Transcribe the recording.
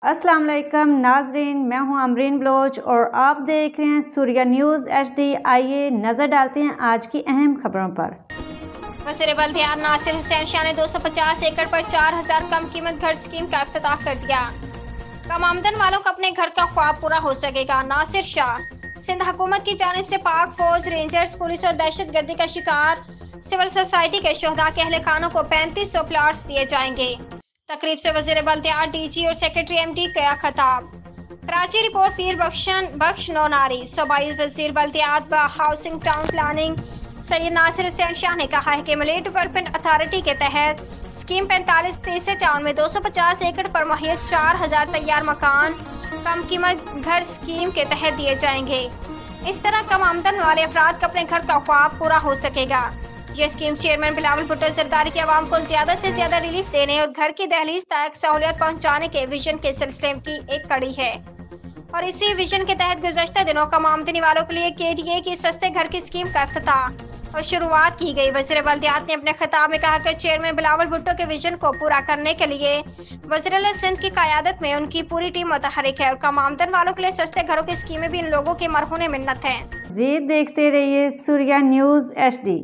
अस्सलाम वालेकुम नाजरीन, मैं हूं अमरीन बलोच और आप देख रहे हैं सूर्या न्यूज़ HD। आइए नज़र डालते हैं आज की अहम खबरों पर। वज़ीर बल्दियात नासिर हुसैन शाह ने 250 एकड़ पर 4000 कम कीमत घर स्कीम का इफ्तिताह कर दिया। कम आमदन वालों को अपने घर का ख्वाब पूरा हो सकेगा। नासिर शाह। सिंध हुकूमत की जानिब से पाक फौज, रेंजर्स, पुलिस और दहशतगर्दी का शिकार सिविल सोसाइटी के शोहदा के अहले खानों को 3500 प्लाट्स दिए जाएंगे। तकरीब से वज़ीर बल्दियात DG और सेक्रेटरी MD का खिताब। कराची रिपोर्ट पीर बख्श नौनारी। सूबाई वज़ीर बल्दियात व housing town planning Syed Nasir Hussain Shah ने कहा है कि मलिक डेवलपमेंट अथॉरिटी के तहत स्कीम 45 टाउन में 250 एकड़ पर मुहैया 4000 तैयार मकान कम कीमत घर स्कीम के तहत दिए जाएंगे। इस तरह कम आमदन वाले अफराद का अपने घर का ख्वाब पूरा हो सकेगा। ये स्कीम चेयरमैन बिलावल भुट्टो सरकार की आवाम को ज्यादा से ज्यादा रिलीफ देने और घर की दहलीज तक सहूलियत पहुँचाने के विजन के सिलसिले की एक कड़ी है और इसी विजन के तहत गुज़श्ता दिनों कम आमदनी वालों के लिए KDA की सस्ते घर की स्कीम का इफ्तिताह और शुरुआत की गई। वज़ीर बल्दियात ने अपने खिताब में कहा कि चेयरमैन बिलावल भुट्टो के विजन को पूरा करने के लिए वज़ीर सिंध की क़यादत में उनकी पूरी टीम मुतहरिक है और कम आमदन वालों के लिए सस्ते घरों की स्कीमें भी इन लोगों की मरहून मिन्नत है। मज़ीद देखते रहिए सूर्या न्यूज़ HD।